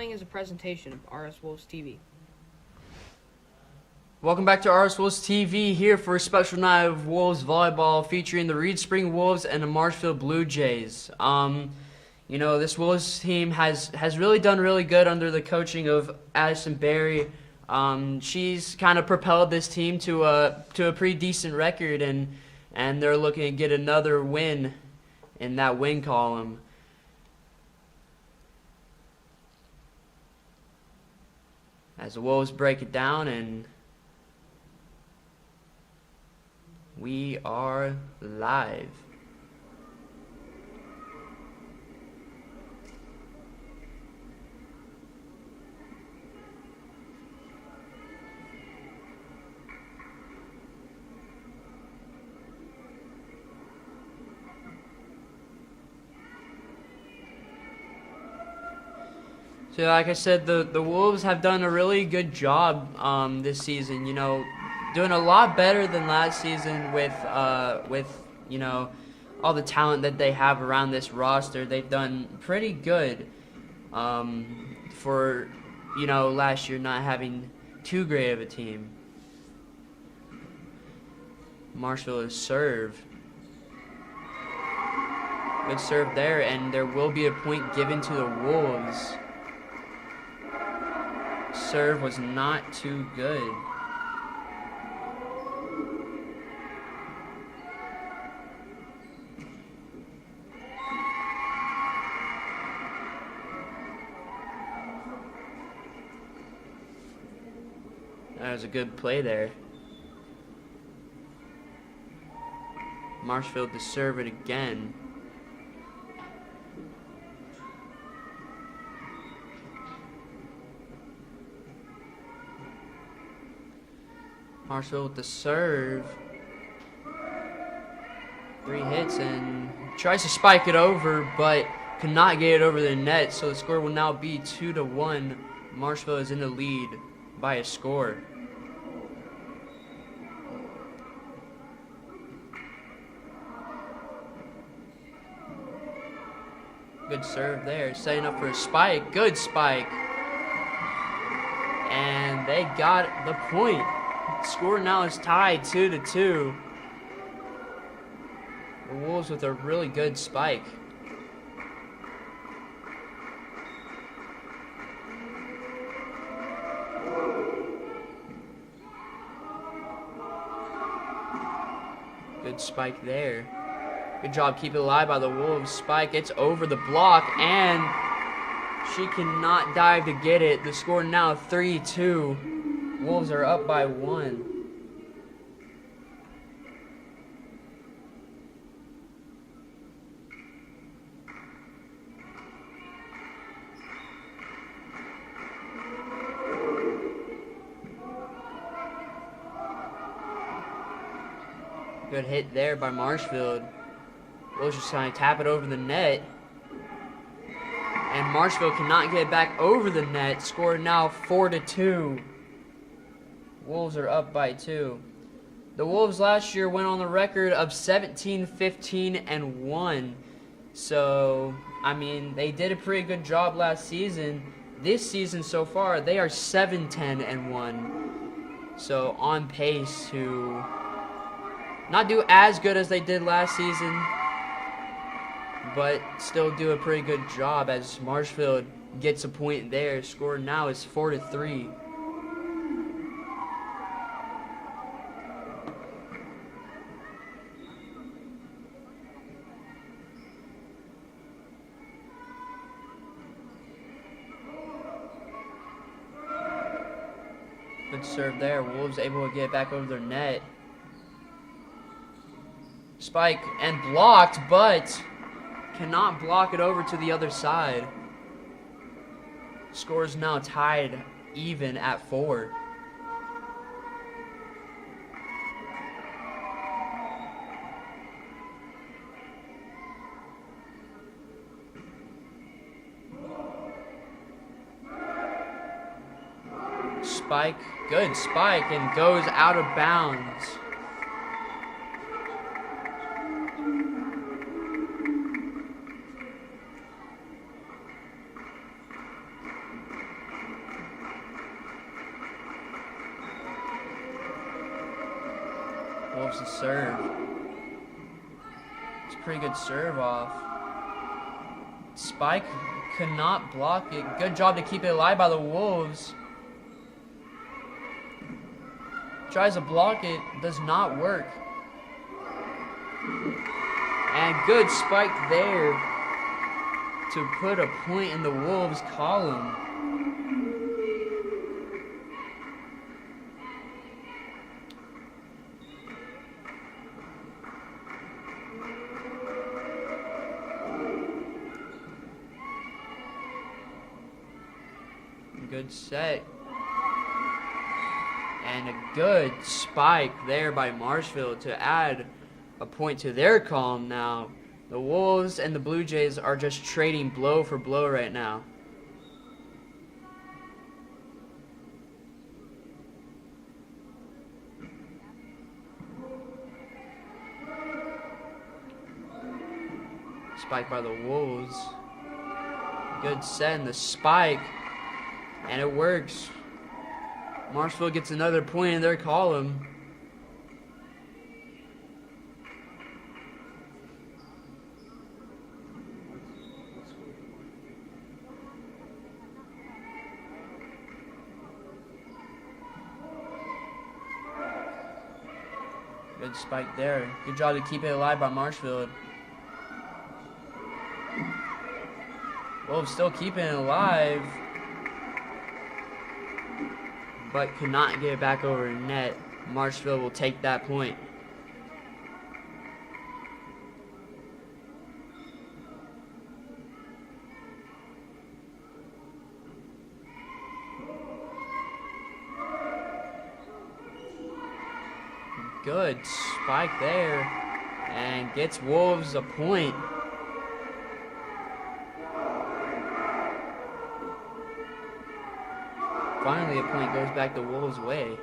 following is a presentation of RS Wolves TV. Welcome back to RS Wolves TV, here for a special night of Wolves volleyball featuring the Reed Spring Wolves and the Marshfield Blue Jays. This Wolves team has really done really good under the coaching of Addison Berry. She's kind of propelled this team to a pretty decent record, and they're looking to get another win in that win column. As the Wolves break it down, and we are live. So like I said, the Wolves have done a really good job this season, doing a lot better than last season with all the talent that they have around this roster. They've done pretty good for last year not having too great of a team. Marshfield is serve. Good serve there, and there will be a point given to the Wolves. Serve was not too good. That was a good play there. Marshfield to serve it again. Marshfield with the serve. 3 hits and tries to spike it over, but could not get it over the net, so the score will now be 2-1. Marshfield is in the lead by a score. Good serve there, setting up for a spike. Good spike. And they got the point. Score now is tied 2-2. The Wolves with a really good spike. Good spike there. Good job keeping it alive by the Wolves. Spike, it's over the block, and she cannot dive to get it. The score now 3-2. Wolves are up by 1. Good hit there by Marshfield. Wolves just trying to tap it over the net. And Marshfield cannot get it back over the net. Score now 4-2. Wolves are up by 2. The Wolves last year went on the record of 17-15-1. So, they did a pretty good job last season. This season so far, they are 7-10-1. So, on pace to not do as good as they did last season, but still do a pretty good job as Marshfield gets a point there. Score now is 4-3. Good serve there. Wolves able to get it back over their net. Spike and blocked, but cannot block it over to the other side. Score is now tied even at 4. Spike, good spike, and goes out of bounds. Wolves to serve. It's a pretty good serve off. Spike could not block it. Good job to keep it alive by the Wolves. Tries to block it, does not work. And good spike there to put a point in the Wolves column. Good set. And a good spike there by Marshfield to add a point to their column now. The Wolves and the Blue Jays are just trading blow for blow right now. Spike by the Wolves. Good set in the spike. And it works. Marshfield gets another point in their column. Good spike there. Good job to keep it alive by Marshfield. Wolves still keeping it alive, but could not get it back over net. Marshfield will take that point. Good spike there, and gets Wolves a point. Finally, a point goes back the Wolves' way.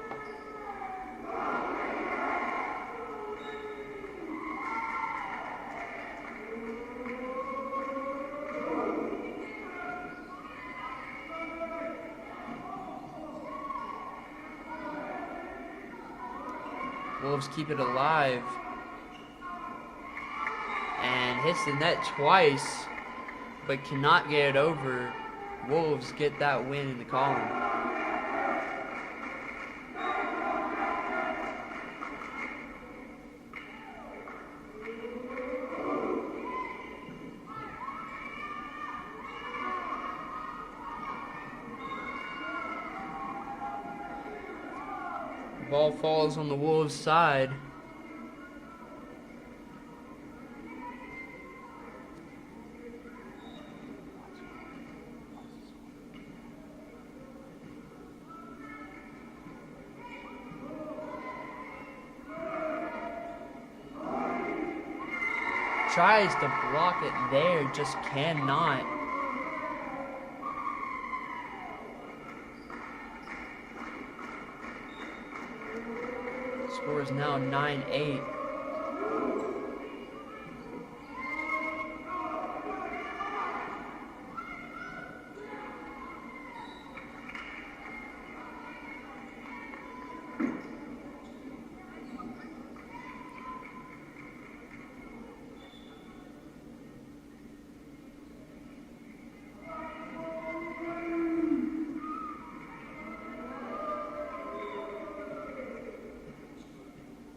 Wolves keep it alive. And hits the net twice, but cannot get it over. Wolves get that win in the column. Ball falls on the Wolves' side. Tries to block it there, just cannot. Score is now 9-8.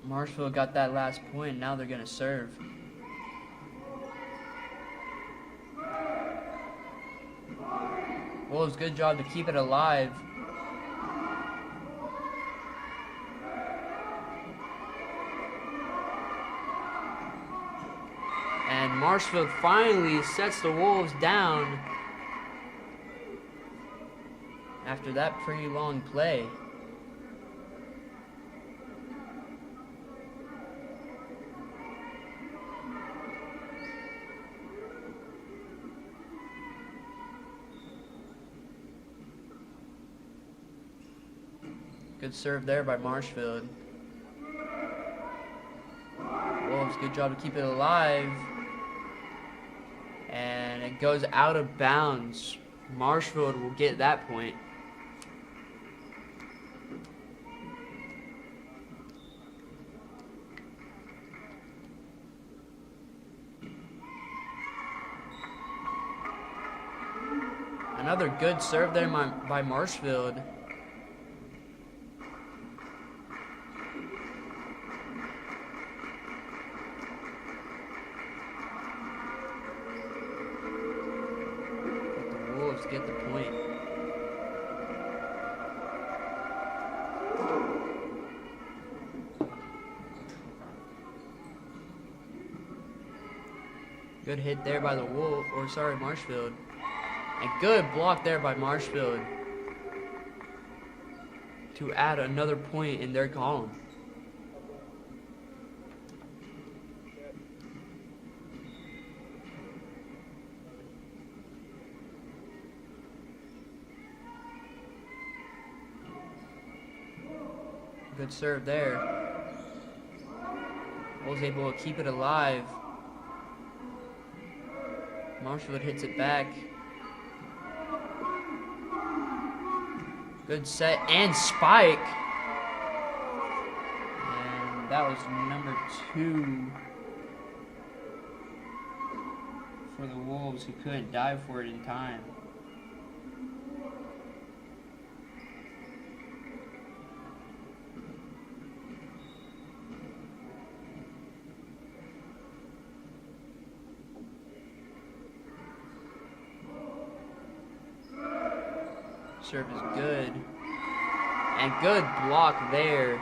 Marshfield got that last point, now they're going to serve. Wolves, good job to keep it alive. And Marshfield finally sets the Wolves down after that pretty long play. Good serve there by Marshfield. Wolves, good job to keep it alive. And it goes out of bounds. Marshfield will get that point. Another good serve there by Marshfield. But the Wolves get the point. Good hit there by the Marshfield. And good block there by Marshfield to add another point in their column. Good serve there. Was able to keep it alive. Marshfield hits it back. Good set and spike. And that was number 2 for the Wolves, who couldn't dive for it in time. Serve is good. And good block there.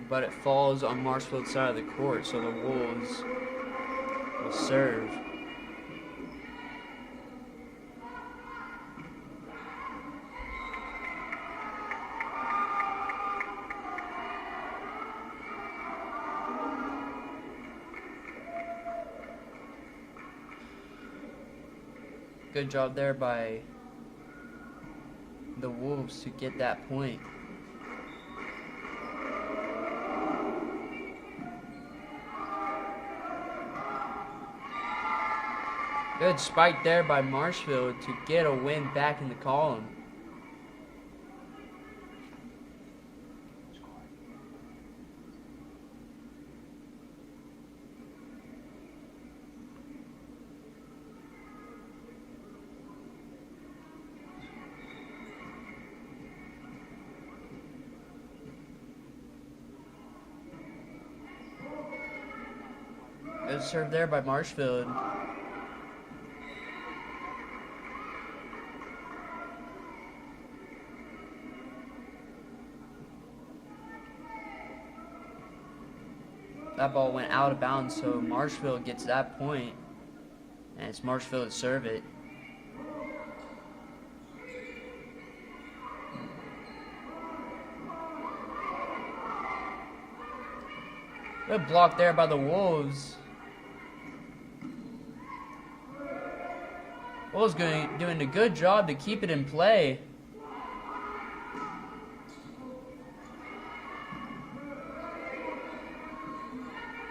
But it falls on Marshfield's side of the court, so the Wolves will serve. Good job there by the Wolves to get that point. Good spike there by Marshfield to get a win back in the column. Good serve there by Marshfield. That ball went out of bounds, so Marshfield gets that point, and it's Marshfield to serve it. Good block there by the Wolves. Wolves doing a good job to keep it in play.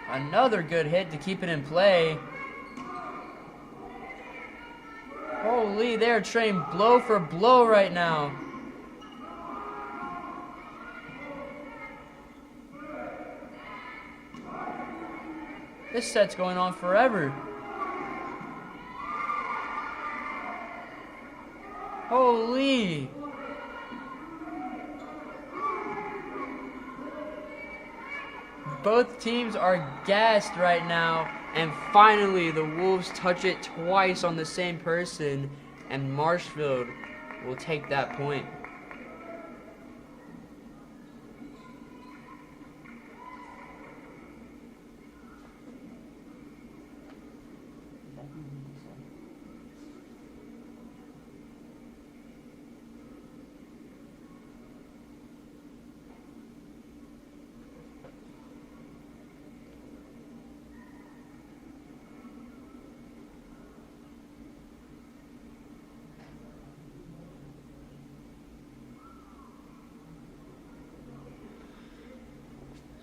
Another good hit to keep it in play. Holy, they're trading blow for blow right now. This set's going on forever. Holy. Both teams are gassed right now, and finally the Wolves touch it twice on the same person, and Marshfield will take that point.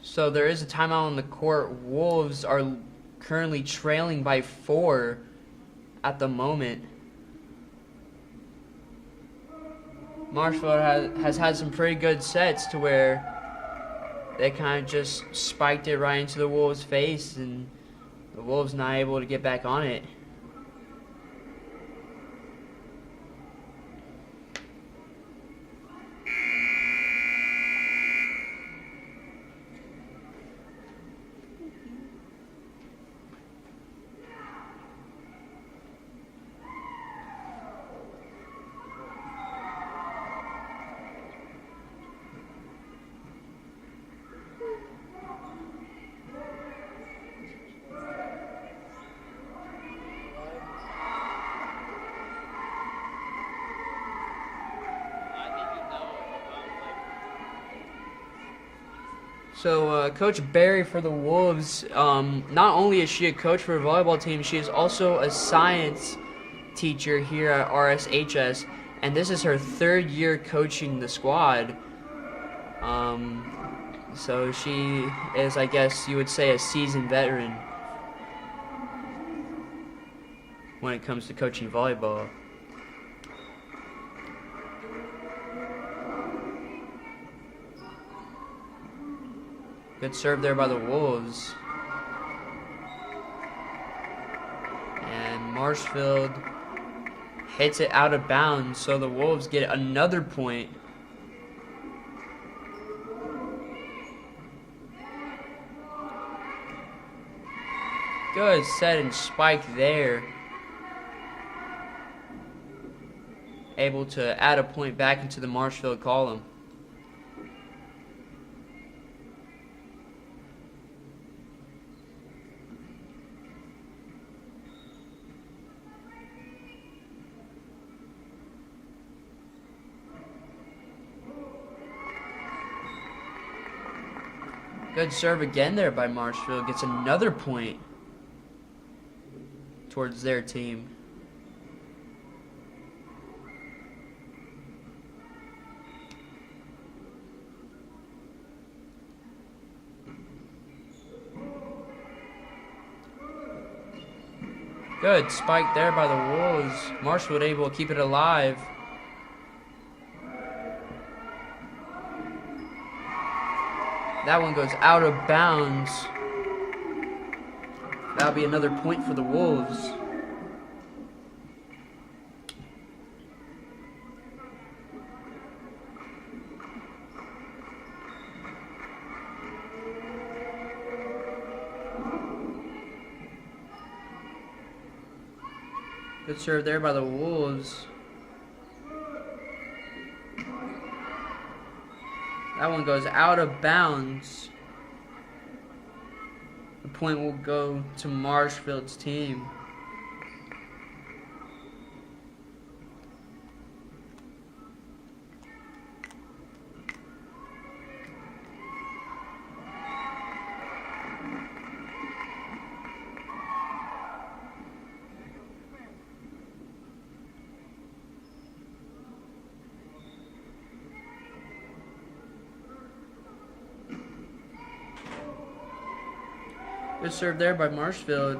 So there is a timeout on the court. Wolves are currently trailing by 4 at the moment. Marshfield has had some pretty good sets to where they kind of just spiked it right into the Wolves' face, and the Wolves not able to get back on it. So, Coach Barry for the Wolves, not only is she a coach for a volleyball team, she is also a science teacher here at RSHS, and this is her 3rd year coaching the squad. So she is, I guess you would say, a seasoned veteran when it comes to coaching volleyball. Good serve there by the Wolves. And Marshfield hits it out of bounds, so the Wolves get another point. Good set and spike there. Able to add a point back into the Marshfield column. Good serve again there by Marshfield. Gets another point towards their team. Good spike there by the Wolves. Marshfield able to keep it alive. That one goes out of bounds. That'll be another point for the Wolves. Good serve there by the Wolves. That one goes out of bounds. The point will go to Marshfield's team. Good serve there by Marshfield.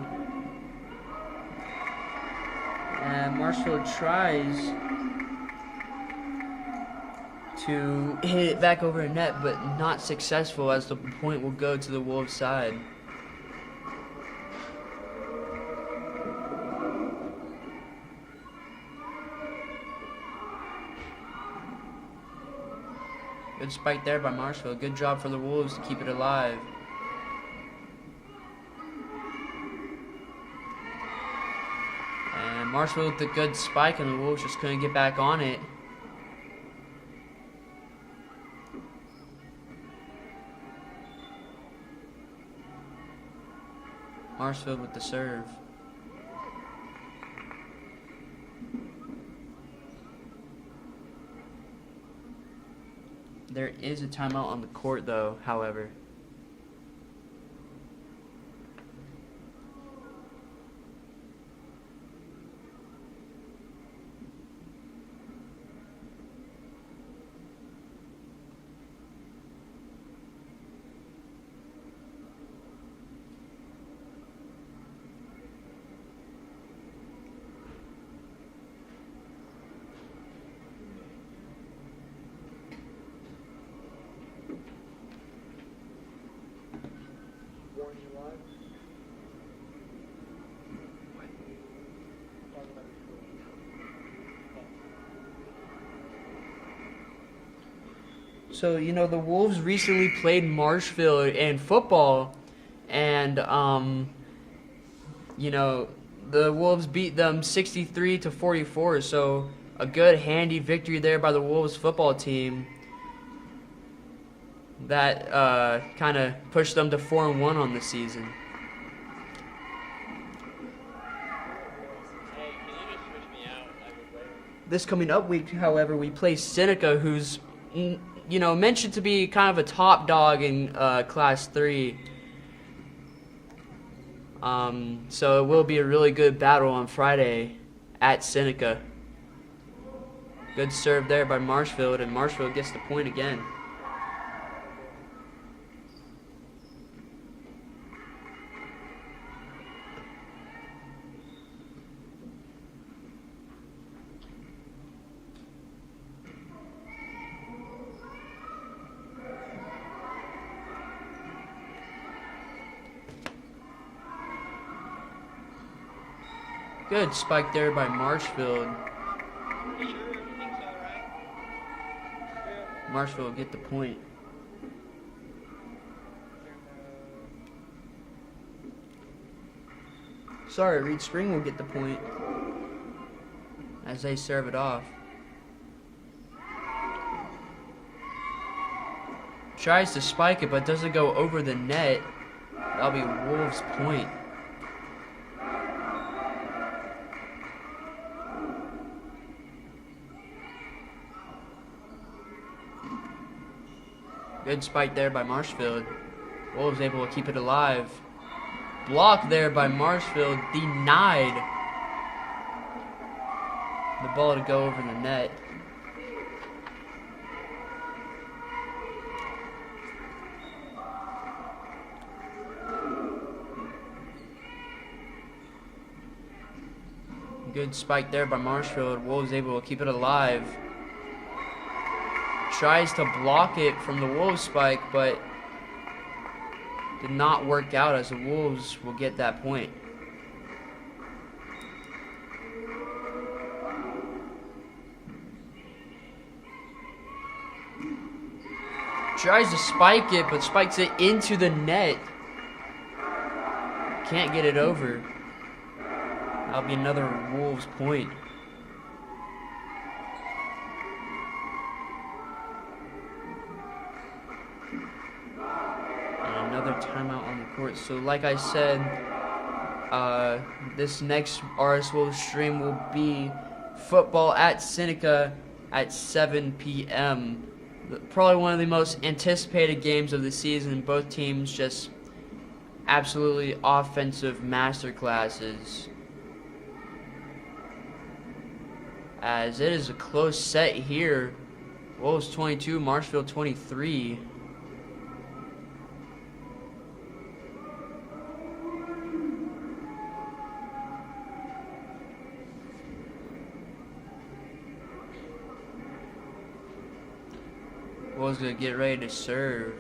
And Marshfield tries to hit it back over the net, but not successful, as the point will go to the Wolves' side. Good spike there by Marshfield. Good job for the Wolves to keep it alive. Marshfield with a good spike, and the Wolves just couldn't get back on it. Marshfield with the serve. There is a timeout on the court, though, however. So, the Wolves recently played Marshfield in football, and, the Wolves beat them 63-44, so a good, handy victory there by the Wolves football team that kind of pushed them to 4-1 on the season. This coming up week, however, we play Seneca, who's mentioned to be kind of a top dog in Class 3. So it will be a really good battle on Friday at Seneca. Good serve there by Marshfield, and Marshfield gets the point again. Good spike there by Marshfield. Marshfield will get the point. Sorry, Reed Spring will get the point as they serve it off. Tries to spike it, but doesn't go over the net. That'll be Wolves' point. Good spike there by Marshfield. Wolves able to keep it alive. Blocked there by Marshfield. Denied the ball to go over the net. Good spike there by Marshfield. Wolves able to keep it alive. Tries to block it from the Wolves spike, but did not work out as the Wolves will get that point. Tries to spike it, but spikes it into the net. Can't get it over. That'll be another Wolves point. Another timeout on the court. So like I said, this next RS Wolves stream will be football at Seneca at 7 p.m. Probably one of the most anticipated games of the season. Both teams just absolutely offensive masterclasses. As it is a close set here. Wolves 22, Marshfield 23. Wolves gonna get ready to serve.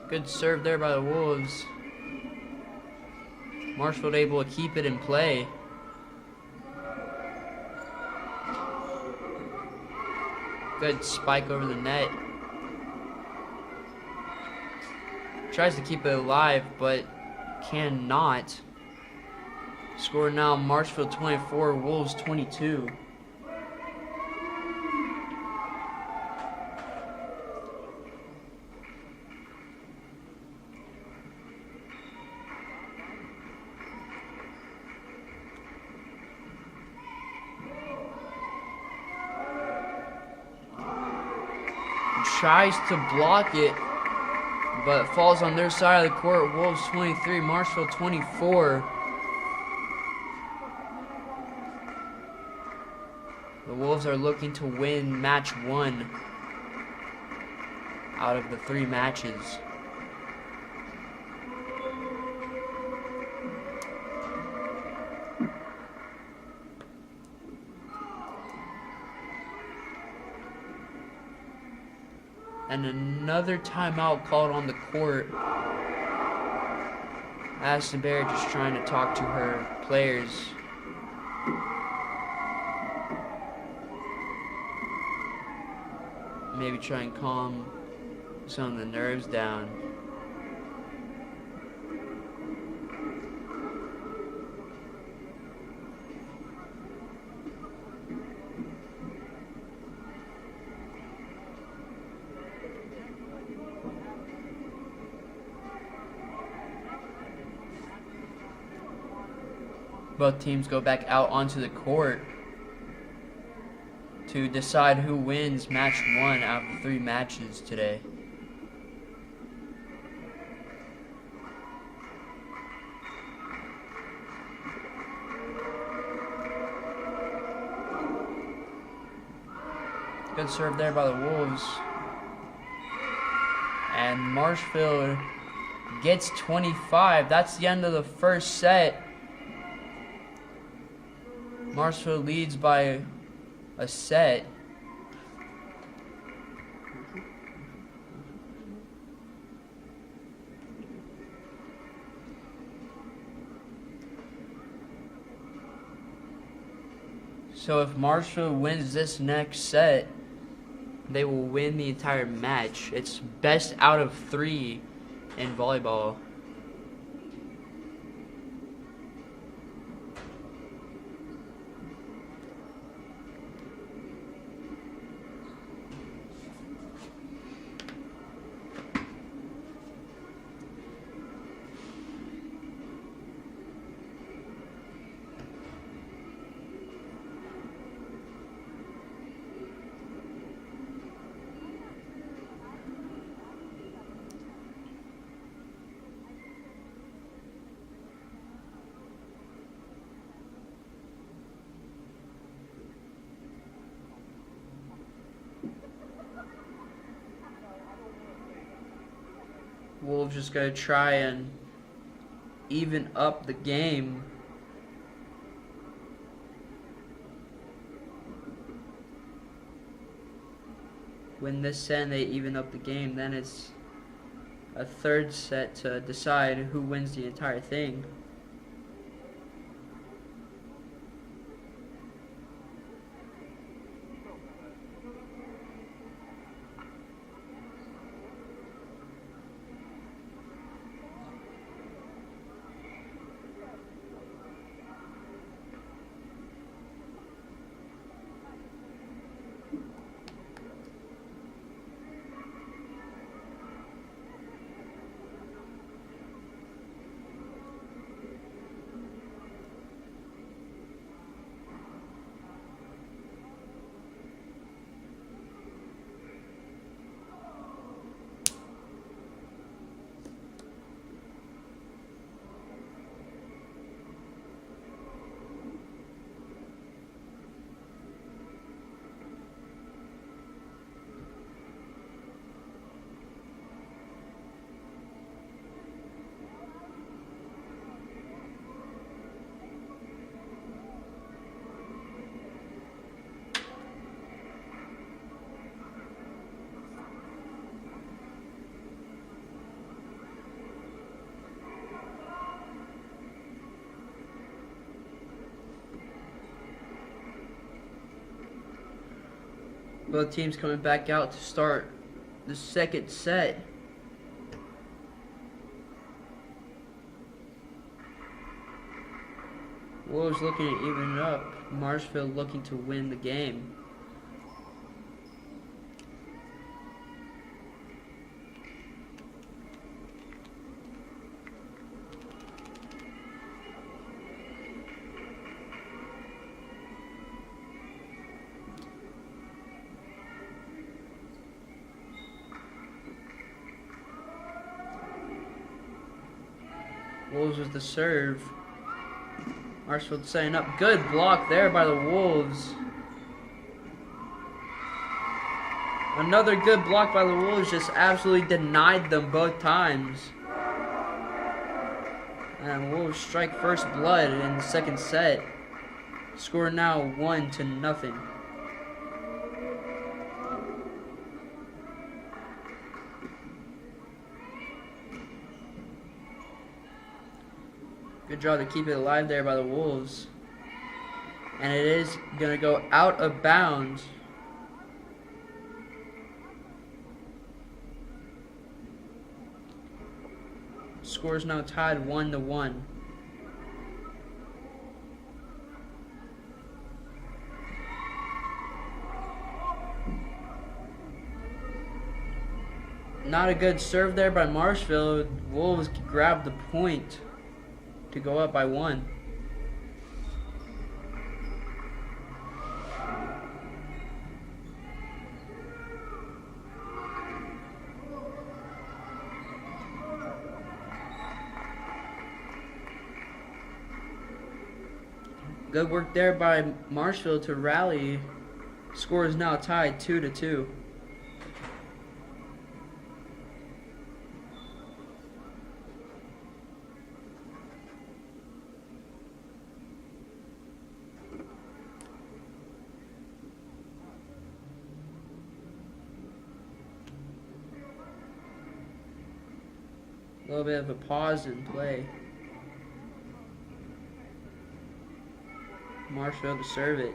Good serve there by the Wolves. Marshfield able to keep it in play. Good spike over the net. Tries to keep it alive, but cannot. Score now, Marshfield 24, Wolves 22. Tries to block it, but falls on their side of the court. Wolves 23, Marshfield 24. The Wolves are looking to win match 1. out of the 3 matches. And another timeout called on the court. Addison Barrett just trying to talk to her players. Maybe try and calm some of the nerves down. Both teams go back out onto the court to decide who wins match 1 out of the 3 matches today. Good serve there by the Wolves. And Marshfield gets 25. That's the end of the first set. Marshfield leads by a set. So if Marshfield wins this next set, they will win the entire match. It's best out of 3 in volleyball. Wolves just gotta try and even up the game. Win this set and they even up the game, then it's a 3rd set to decide who wins the entire thing. Both teams coming back out to start the 2nd set. Wolves looking to even it up. Marshfield looking to win the game. Wolves with the serve. Marshfield setting up. Good block there by the Wolves. Another good block by the Wolves, just absolutely denied them both times. And Wolves strike first blood in the second set. Score now 1-0. Good job to keep it alive there by the Wolves. And it is going to go out of bounds. Score is now tied 1-1. Not a good serve there by Marshfield. Wolves grabbed the point to go up by 1. Good work there by Marshfield to rally. Score is now tied 2-2. A little bit of a pause in play. Marshfield to serve it.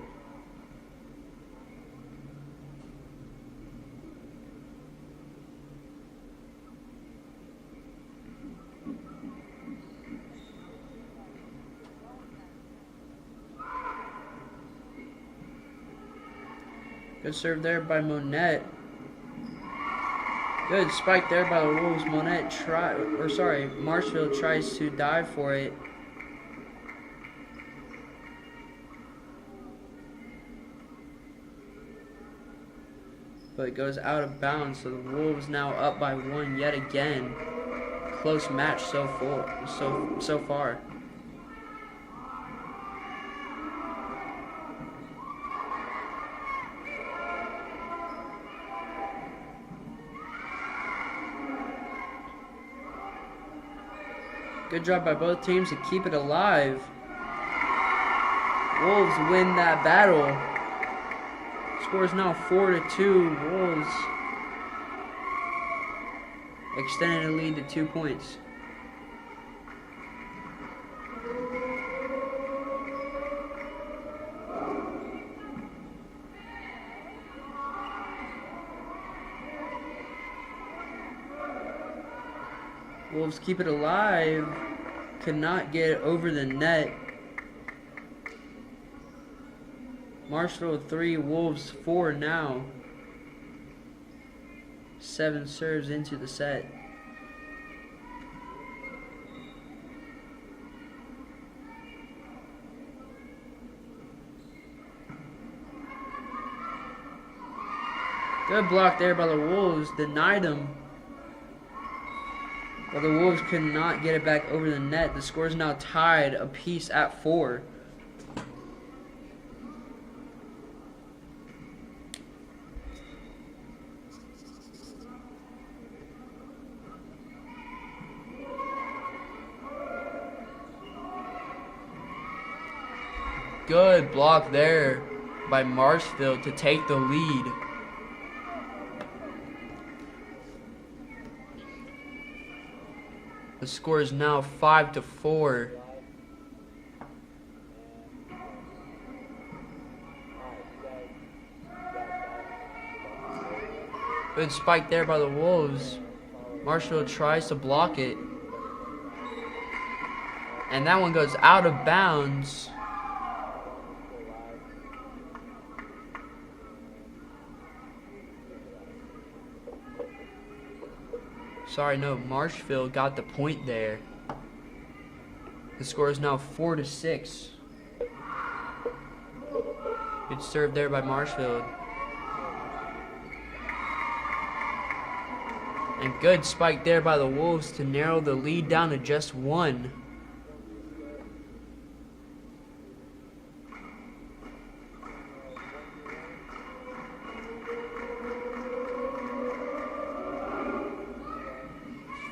Good serve there by Monette. Good spike there by the Wolves. Marshfield tries to dive for it. But it goes out of bounds, so the Wolves now up by 1 yet again. Close match so far. Good job by both teams to keep it alive. Wolves win that battle. Score is now 4-2. Wolves extending the lead to 2 points. Wolves keep it alive. Cannot get it over the net. Marshfield 3, Wolves 4 now. 7 serves into the set. Good block there by the Wolves. Denied them. But the Wolves could not get it back over the net. The score is now tied apiece at 4. Good block there by Marshfield to take the lead. The score is now 5-4. Good spike there by the Wolves. Marshfield tries to block it. And that one goes out of bounds. Sorry, no, Marshfield got the point there. The score is now 4-6. Good serve there by Marshfield. And good spike there by the Wolves to narrow the lead down to just 1.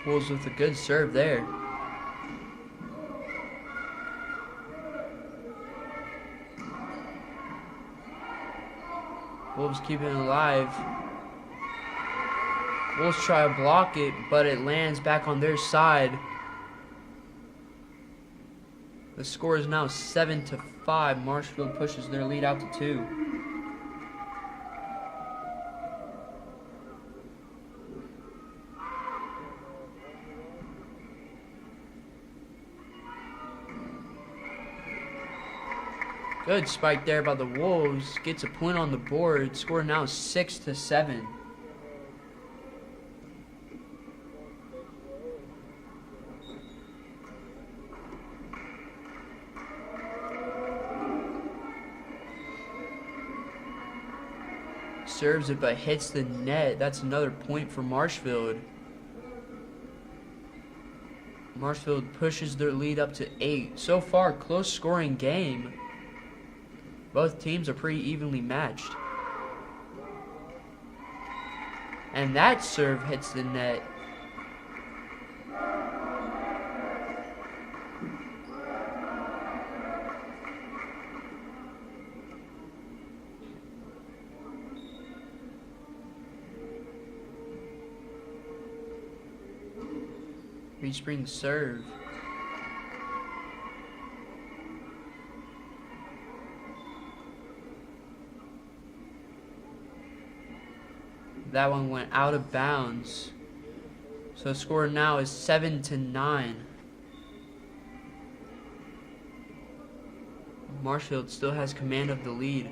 Wolves with a good serve there. Wolves keeping it alive. Wolves try to block it, but it lands back on their side. The score is now 7-5. Marshfield pushes their lead out to 2. Good spike there by the Wolves. Gets a point on the board. Score now 6-7. Serves it but hits the net. That's another point for Marshfield. Marshfield pushes their lead up to 8. So far, close scoring game. Both teams are pretty evenly matched. And that serve hits the net. Respring serve. That one went out of bounds. So the score now is 7-9. Marshfield still has command of the lead.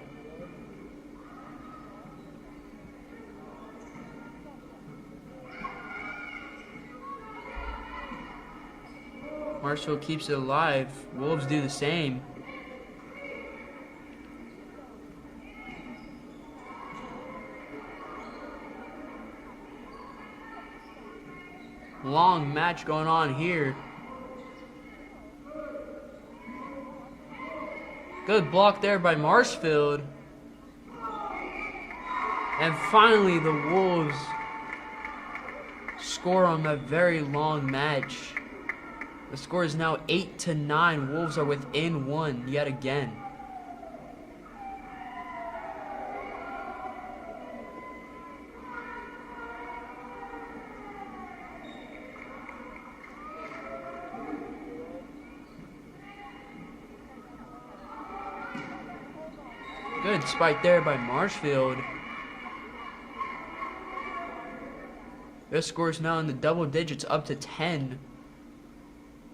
Marshfield keeps it alive. Wolves do the same. Long match going on here. Good block there by Marshfield. And finally the Wolves score on that very long match. The score is now 8-9. Wolves are within 1 yet again. Good spike there by Marshfield. Their score is now in the double digits, up to 10.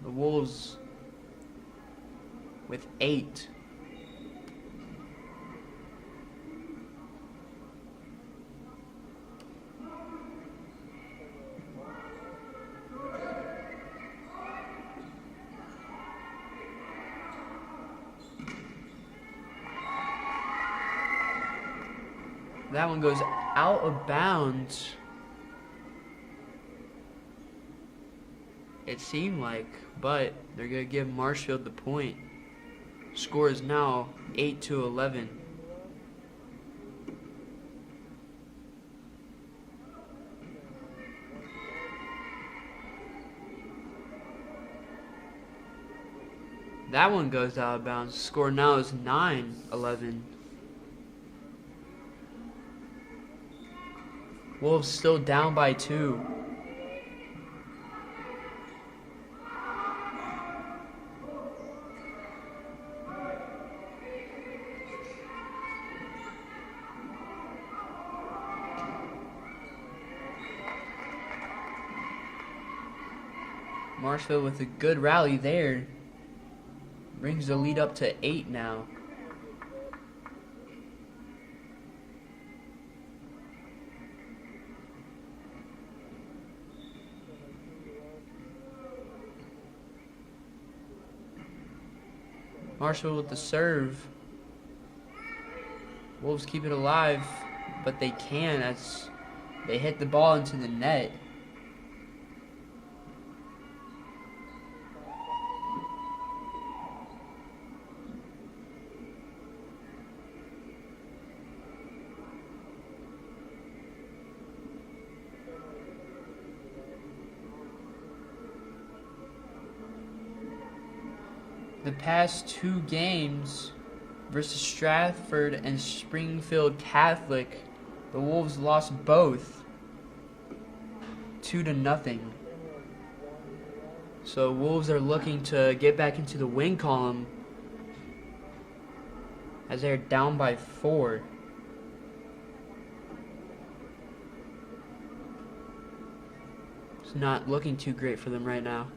The Wolves with 8. That one goes out of bounds. It seemed like, but they're going to give Marshfield the point. Score is now 8-11. That one goes out of bounds. Score now is 9-11. Wolves still down by 2. Marshfield with a good rally there. Brings the lead up to 8 now. Marshfield with the serve. Wolves keep it alive, but they can as they hit the ball into the net. the past 2 games versus Stratford and Springfield Catholic, the Wolves lost both 2-0. So Wolves are looking to get back into the win column as they're down by 4. It's not looking too great for them right now.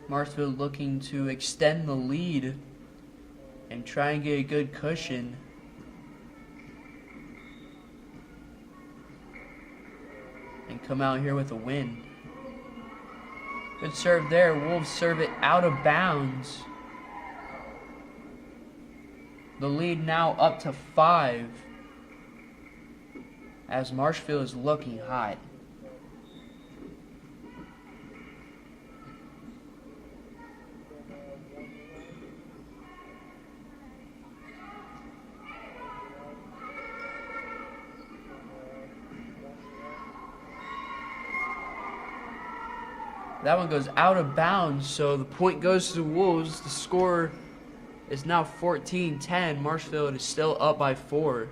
Marshfield looking to extend the lead and try and get a good cushion. And come out here with a win. Good serve there. Wolves serve it out of bounds. The lead now up to 5 as Marshfield is looking hot. That one goes out of bounds, so the point goes to the Wolves. The score is now 14-10. Marshfield is still up by 4.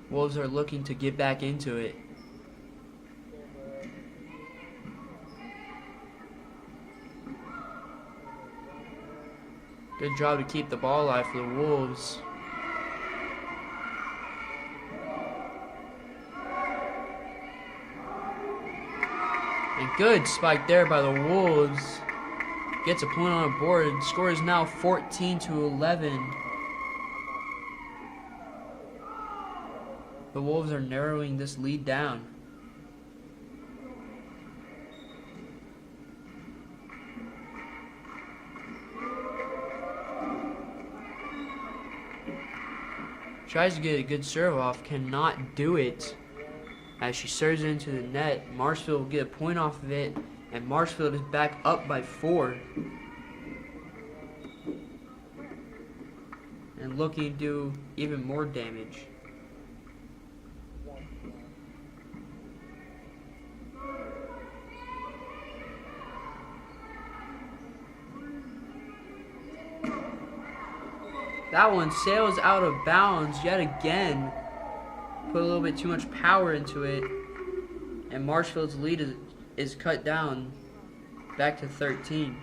Wolves are looking to get back into it. Good job to keep the ball alive for the Wolves. A good spike there by the Wolves. Gets a point on the board. Score is now 14-11. The Wolves are narrowing this lead down. Tries to get a good serve off, cannot do it. As she serves it into the net, Marshfield will get a point off of it, and Marshfield is back up by 4. And looking to do even more damage. That one sails out of bounds yet again. Put a little bit too much power into it, and Marshfield's lead is cut down back to 13.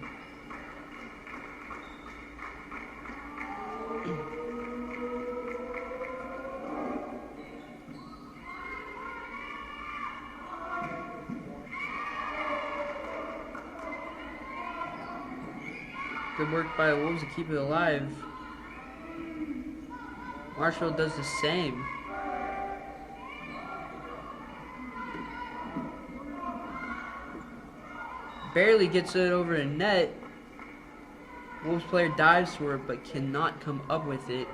Good work by the Wolves to keep it alive. Marshfield does the same. Barely gets it over a net. Wolves player dives for it but cannot come up with it.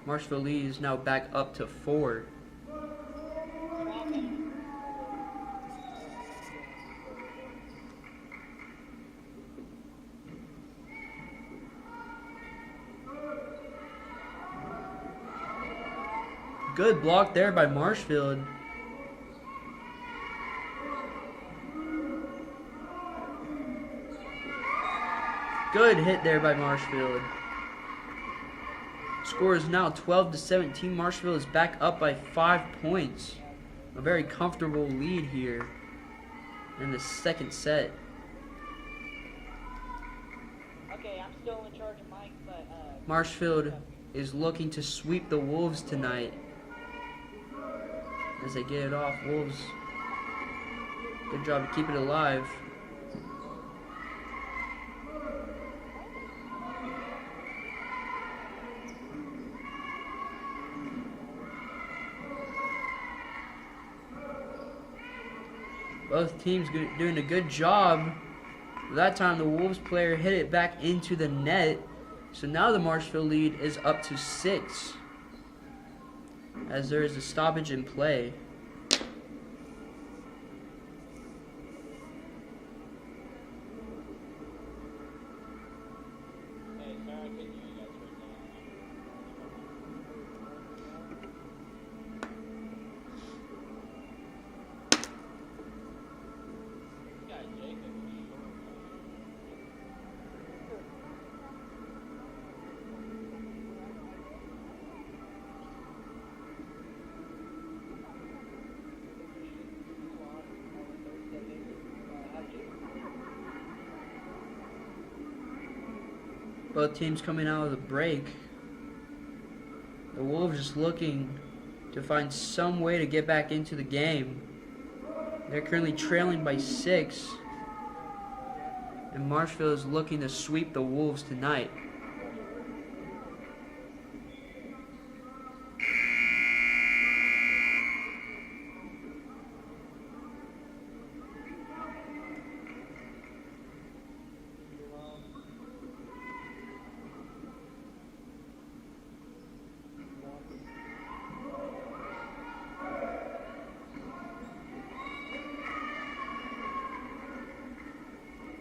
Marshfield lead is now back up to 4. Good block there by Marshfield. Good hit there by Marshfield. Score is now 12-17. Marshfield is back up by 5 points. A very comfortable lead here in the second set. Okay, I'm still in charge of Mike, but Marshfield is looking to sweep the Wolves tonight. As they get it off, Wolves, good job to keep it alive. Both teams doing a good job. That time the Wolves player hit it back into the net. So now the Marshfield lead is up to 6, as there is a stoppage in play. Both teams coming out of the break. The Wolves just looking to find some way to get back into the game. They're currently trailing by 6. And Marshfield is looking to sweep the Wolves tonight.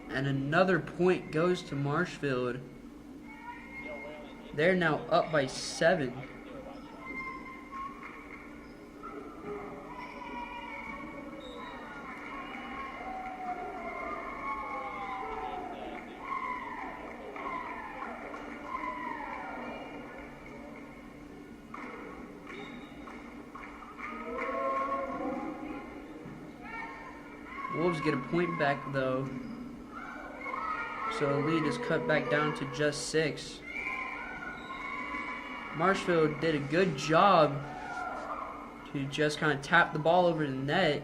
And another point goes to Marshfield. They're now up by 7. Wolves get a point back though. So the lead is cut back down to just 6. Marshfield did a good job to just kind of tap the ball over the net.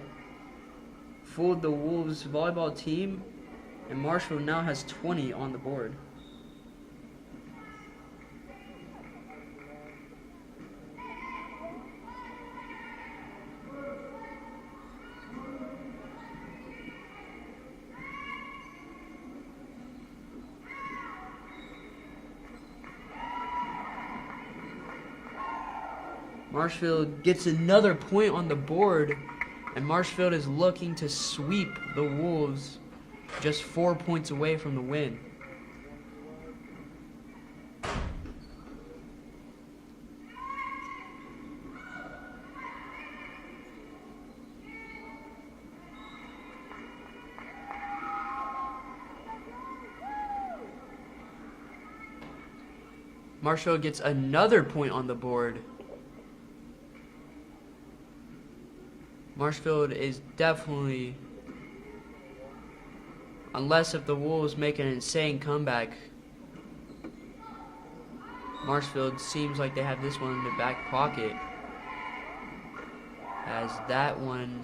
Fooled the Wolves volleyball team. And Marshfield now has 20 on the board. Marshfield gets another point on the board, and Marshfield is looking to sweep the Wolves, just 4 points away from the win. Marshfield gets another point on the board. Marshfield is definitely, unless if the Wolves make an insane comeback, Marshfield seems like they have this one in the back pocket, as that one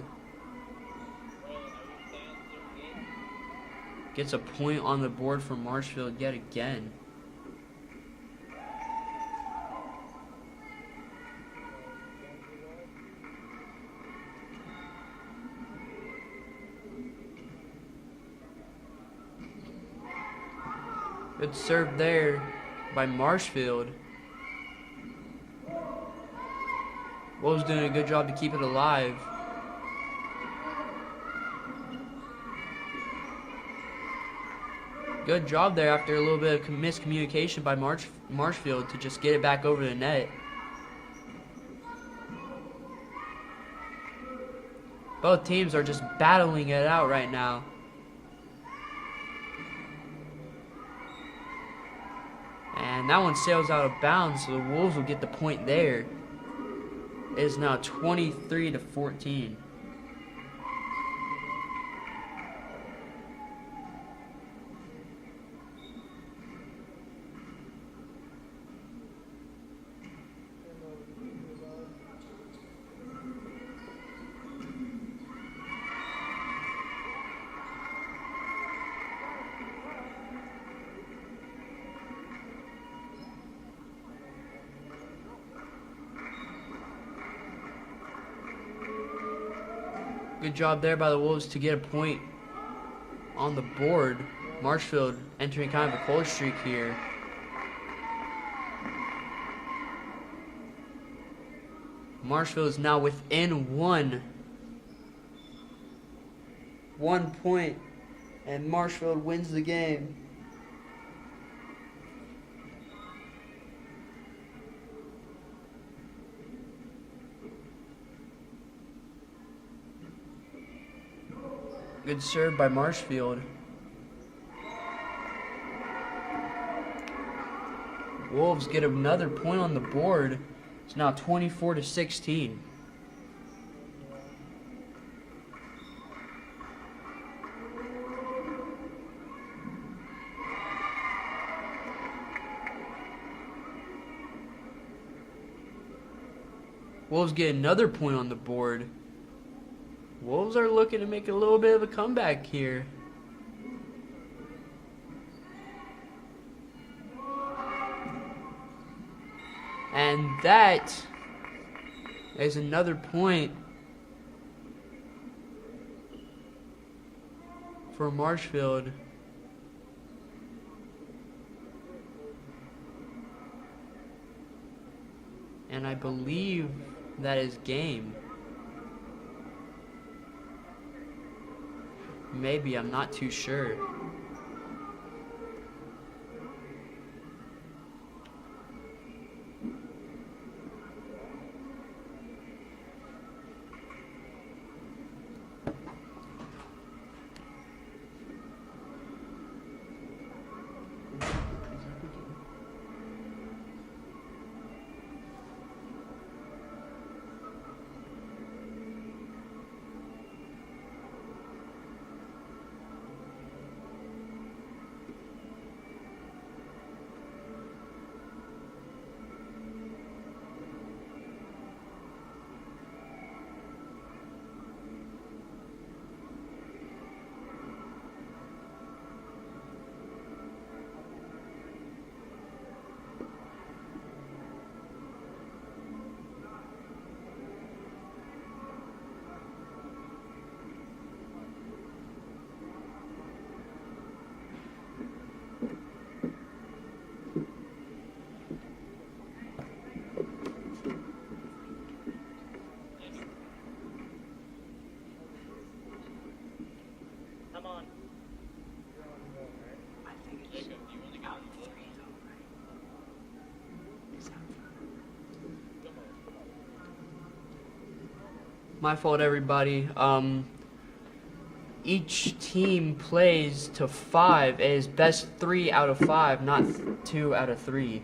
gets a point on the board for Marshfield yet again. Good serve there by Marshfield. Wolves doing a good job to keep it alive. Good job there after a little bit of miscommunication by Marshfield to just get it back over the net. Both teams are just battling it out right now. And that one sails out of bounds, so the Wolves will get the point there. It is now 23-14. Good job there by the Wolves to get a point on the board. Marshfield entering kind of a cold streak here. Marshfield is now within 1 point, and Marshfield wins the game. Good serve by Marshfield. Wolves get another point on the board. It's now 24-16. Wolves get another point on the board. Wolves are looking to make a little bit of a comeback here. And that is another point for Marshfield. And I believe that is game. Maybe, I'm not too sure. Come on. My fault, everybody. Each team plays to 5. It is best 3 out of 5, not 2 out of 3.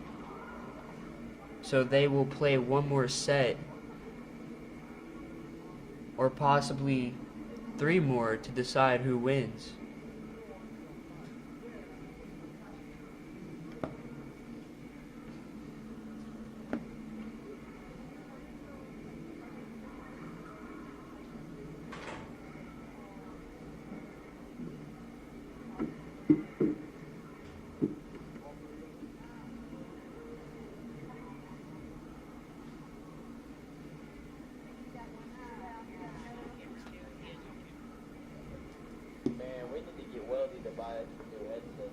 So they will play one more set, or possibly 3 more to decide who wins. Man, we need to get Weldie to buy us a new headset.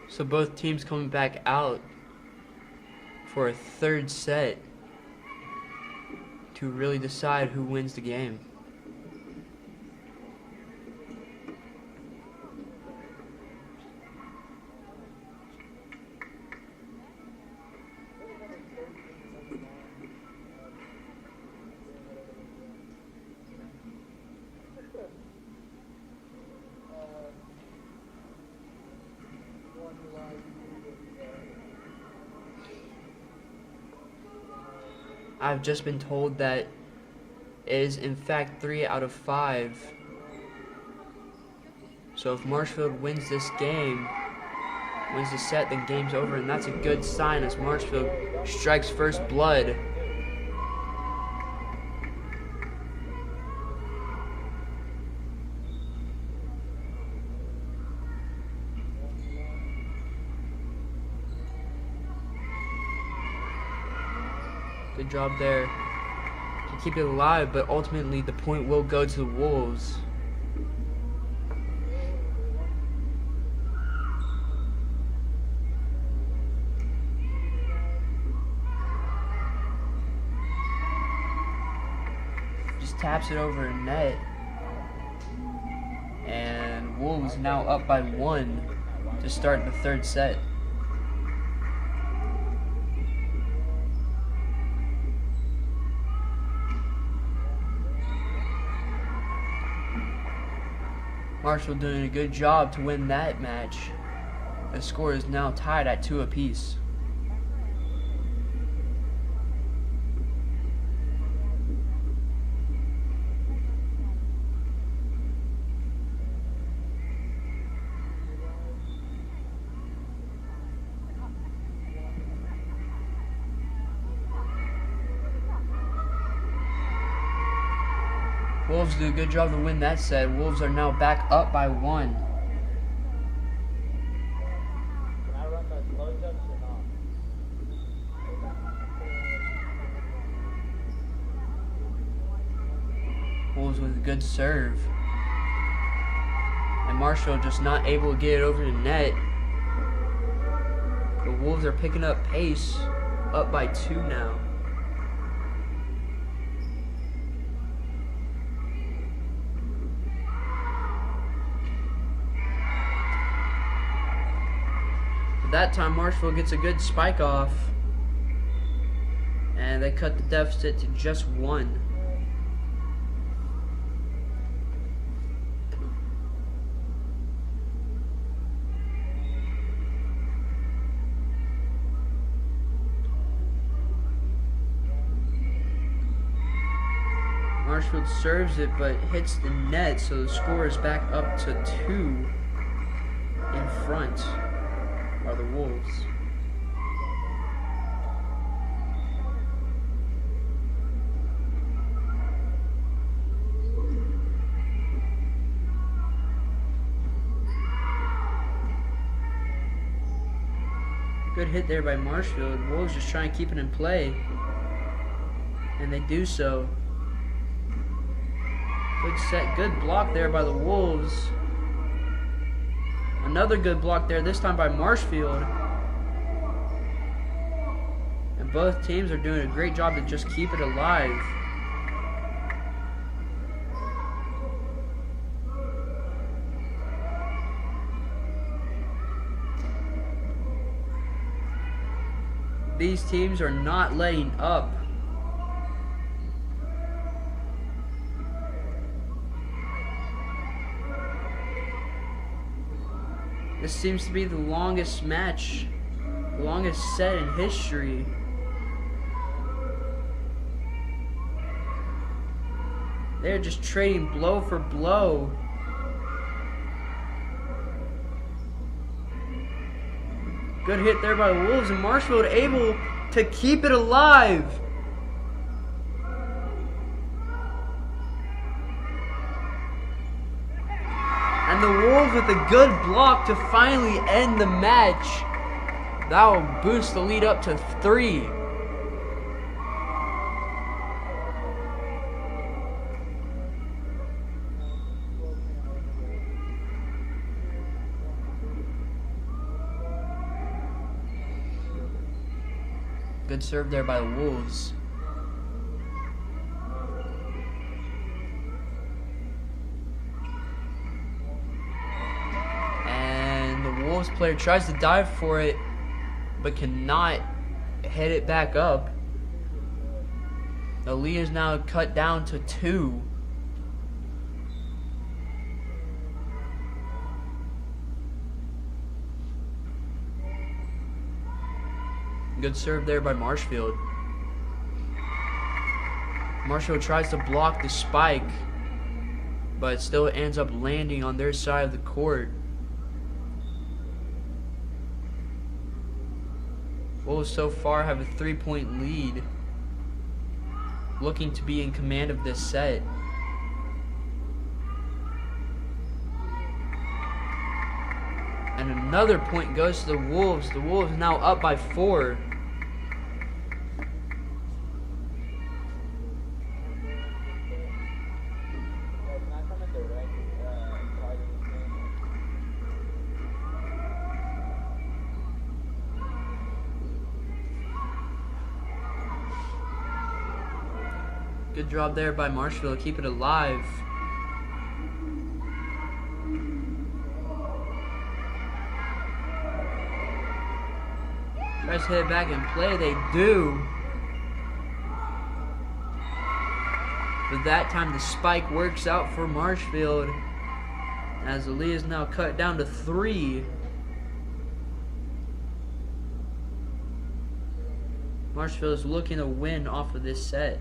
So both teams coming back out for a third set to really decide who wins the game. I've just been told that is in fact 3 out of 5. So if Marshfield wins this game, wins the set, then game's over, and that's a good sign as Marshfield strikes first blood. Good job there to keep it alive, but ultimately the point will go to the Wolves. Just taps it over a net, and Wolves now up by 1 to start the third set. Marshall doing a good job to win that match. The score is now tied at 2 apiece. Wolves do a good job to win that set. Wolves are now back up by 1. Can I run the slow jumps or not? Wolves with a good serve. And Marshall just not able to get it over the net. The Wolves are picking up pace, up by 2 now. That time Marshfield gets a good spike off, and they cut the deficit to just 1. Marshfield serves it but hits the net, so the score is back up to 2 in front. Are the Wolves. Good hit there by Marshfield. Wolves just trying to keep it in play, and they do so. Good set, good block there by the Wolves. Another good block there, this time by Marshfield. And both teams are doing a great job to just keep it alive. These teams are not letting up. This seems to be the longest match, the longest set in history. They're just trading blow for blow. Good hit there by the Wolves, and Marshfield able to keep it alive. And the Wolves with a good block to finally end the match. That will boost the lead up to 3. Good serve there by the Wolves. Wolves player tries to dive for it, but cannot hit it back up. The lead is now cut down to 2. Good serve there by Marshfield. Marshfield tries to block the spike, but it still ends up landing on their side of the court. Wolves so far have a 3-point lead, looking to be in command of this set. And another point goes to the Wolves. The Wolves now up by 4. Good job there by Marshfield, keep it alive. Tries to hit it back and play, they do. But that time the spike works out for Marshfield, as the lead is now cut down to 3. Marshfield is looking to win off of this set.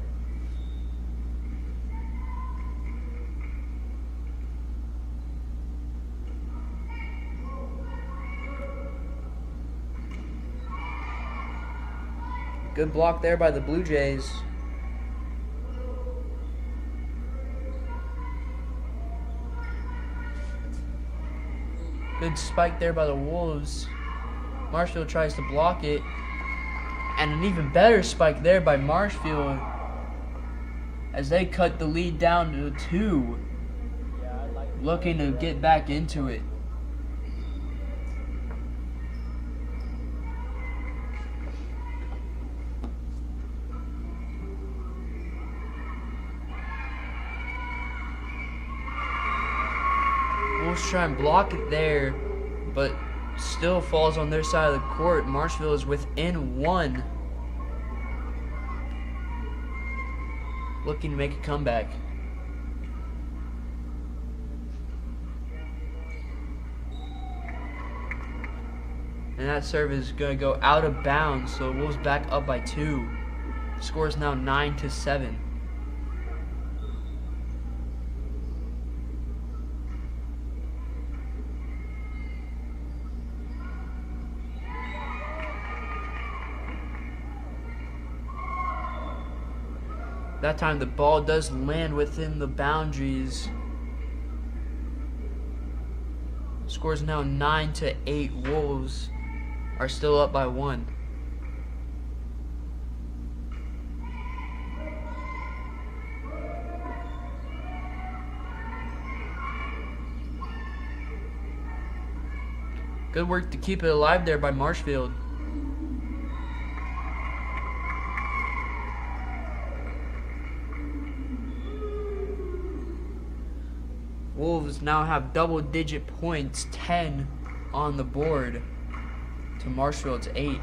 Good block there by the Blue Jays. Good spike there by the Wolves. Marshfield tries to block it. And an even better spike there by Marshfield, as they cut the lead down to 2. Looking to get back into it. Wolves try and block it there, but still falls on their side of the court. Marshfield is within 1. Looking to make a comeback. And that serve is going to go out of bounds, so Wolves back up by 2. The score is now 9-7. That time the ball does land within the boundaries. Score is now 9-8. Wolves are still up by 1. Good work to keep it alive there by Marshfield. Wolves now have double-digit points, 10 on the board, to Marshfield's 8.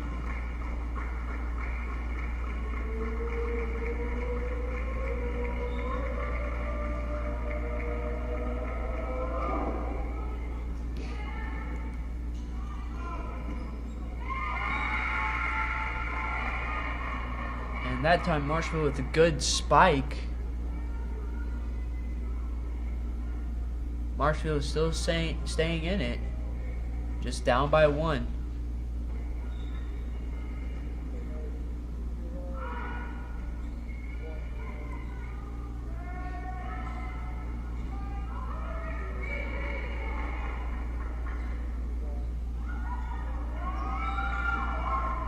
And that time Marshfield with a good spike. Marshfield is still staying in it, just down by 1.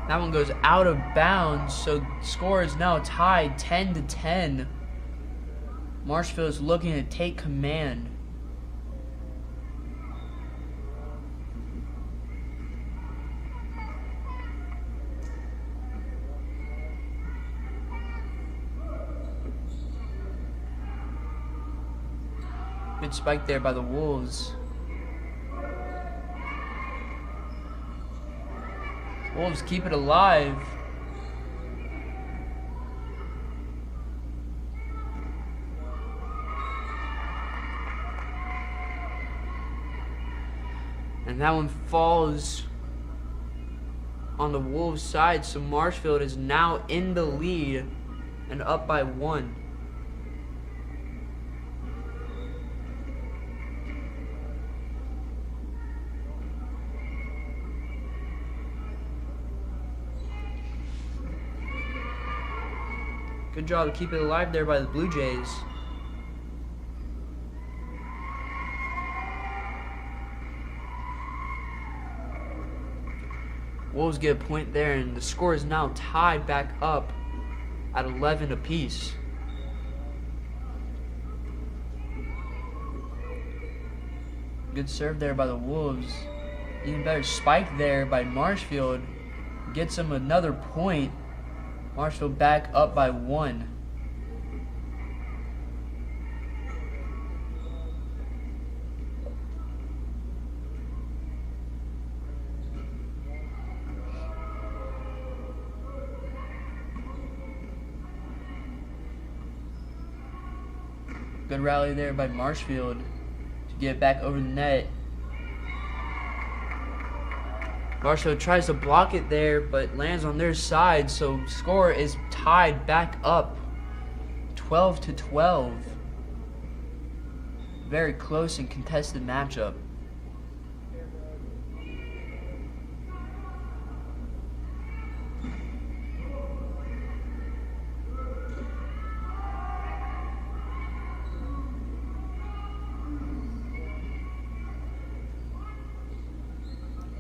That one goes out of bounds, so score is now tied 10-10. Marshfield is looking to take command. Good spike there by the Wolves. Wolves keep it alive. And that one falls on the Wolves side, so Marshfield is now in the lead and up by 1. Good job to keep it alive there by the Blue Jays. Wolves get a point there, and the score is now tied back up at 11 apiece. Good serve there by the Wolves. Even better spike there by Marshfield. Gets him another point. Marshfield back up by 1. Good rally there by Marshfield to get it back over the net. Marshfield tries to block it there, but lands on their side, so score is tied back up 12-12. Very close and contested matchup.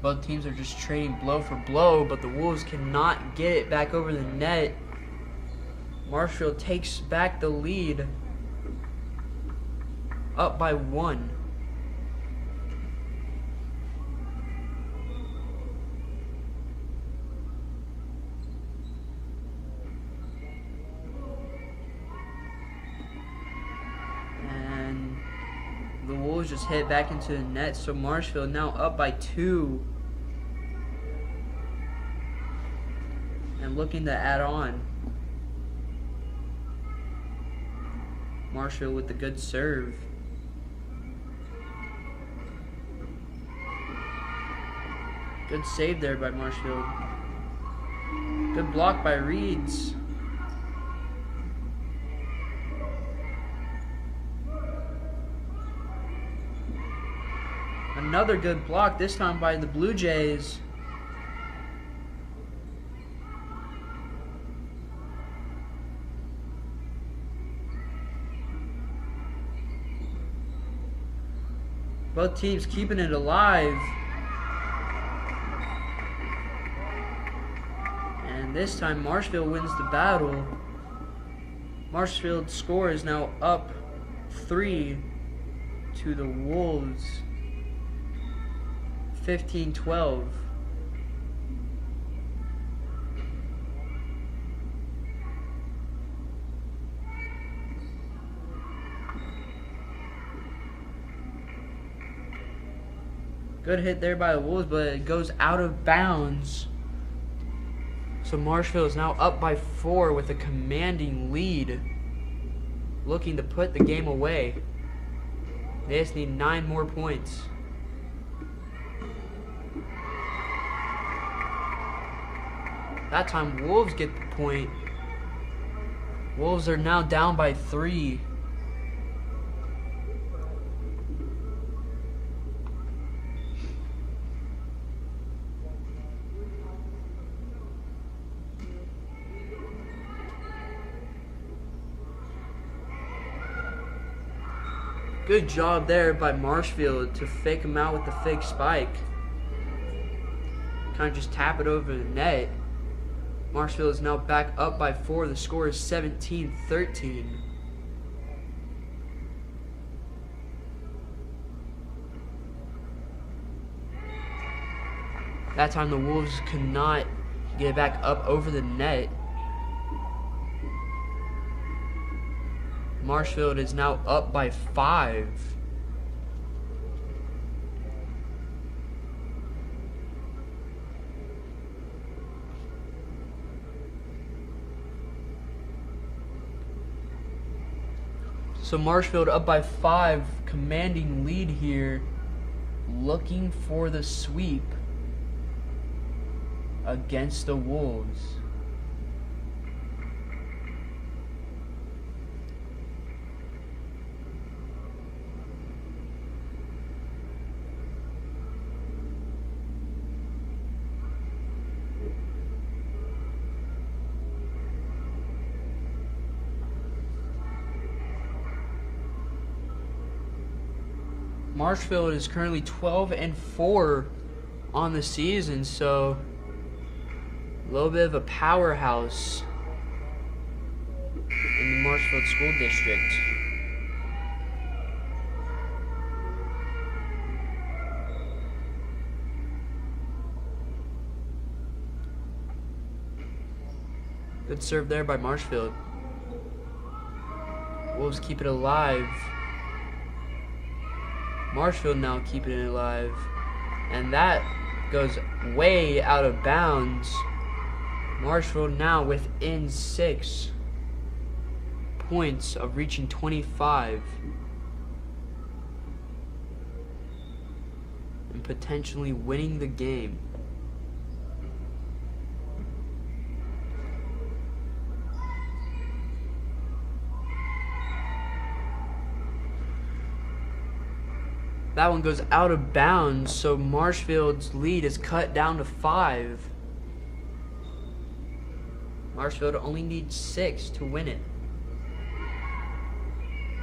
Both teams are just trading blow for blow, but the Wolves cannot get it back over the net. Marshfield takes back the lead, up by 1. And the Wolves just hit back into the net, so Marshfield now up by 2. And looking to add on. Marshfield with the good serve. Good save there by Marshfield. Good block by Reeds. Another good block, this time by the Blue Jays. Both teams keeping it alive. And this time Marshfield wins the battle. Marshfield's score is now up 3 to the Wolves. 15-12. Good hit there by the Wolves, but it goes out of bounds. So Marshfield is now up by 4 with a commanding lead, looking to put the game away. They just need 9 more points. That time Wolves get the point. Wolves are now down by 3. Good job there by Marshfield to fake him out with the fake spike. Kind of just tap it over the net. Marshfield is now back up by 4. The score is 17-13. That time the Wolves could not get it back up over the net. Marshfield is now up by 5. So Marshfield up by 5, commanding lead here, looking for the sweep against the Wolves. Marshfield is currently 12-4 on the season, so a little bit of a powerhouse in the Marshfield School District. Good serve there by Marshfield. Wolves keep it alive. Marshfield now keeping it alive. And that goes way out of bounds. Marshfield now within 6 points of reaching 25. And potentially winning the game. That one goes out of bounds, so Marshfield's lead is cut down to 5. Marshfield only needs 6 to win it.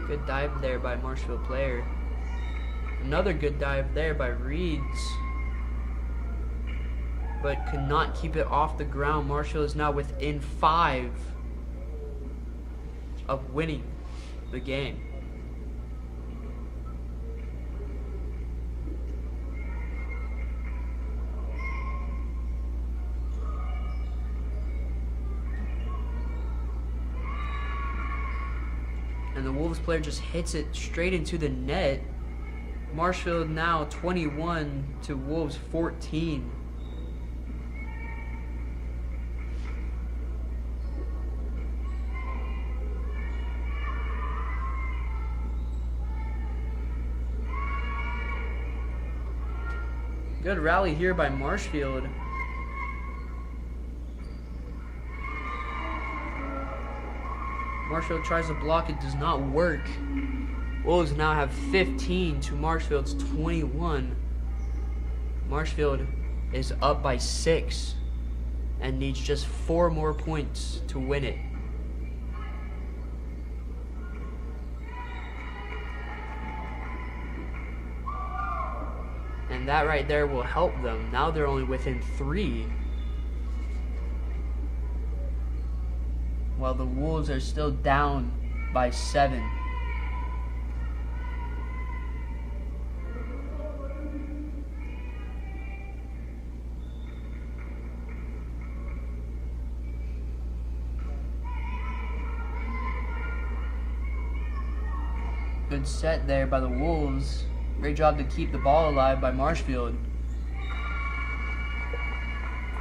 Good dive there by Marshfield player. Another good dive there by Reeds. But could not keep it off the ground. Marshfield is now within 5 of winning the game. And the Wolves player just hits it straight into the net. Marshfield now 21 to Wolves 14. Good rally here by Marshfield. Marshfield tries to block, it does not work. Wolves now have 15 to Marshfield's 21. Marshfield is up by 6 and needs just 4 more points to win it. And that right there will help them. Now they're only within 3. While the Wolves are still down by 7. Good set there by the Wolves. Great job to keep the ball alive by Marshfield.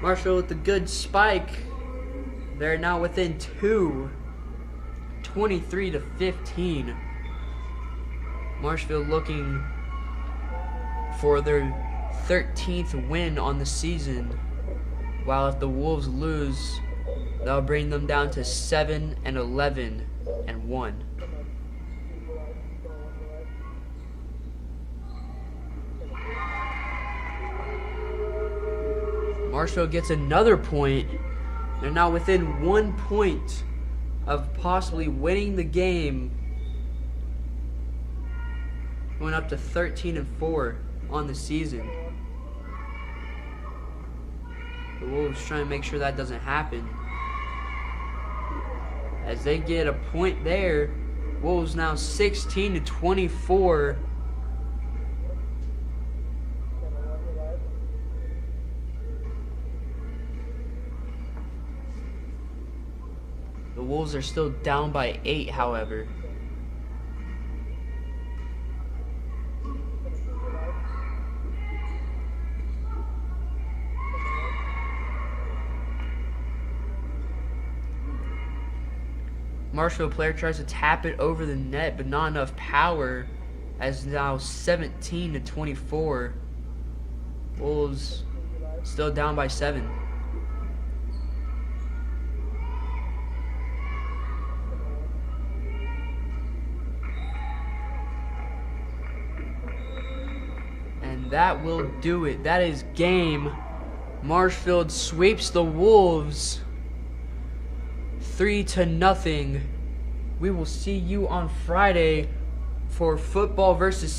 Marshfield with the good spike. They're now within 2, 23 to 15. Marshfield looking for their 13th win on the season. While if the Wolves lose, that'll bring them down to 7-11-1. Marshfield gets another point. They're now within 1 point of possibly winning the game. Going up to 13-4 on the season. The Wolves trying to make sure that doesn't happen. As they get a point there, Wolves now 16-24. The Wolves are still down by 8, however. Marshfield player tries to tap it over the net, but not enough power. As now 17-24. Wolves still down by 7. That will do it. That is game. Marshfield sweeps the Wolves 3-0. We will see you on Friday for football versus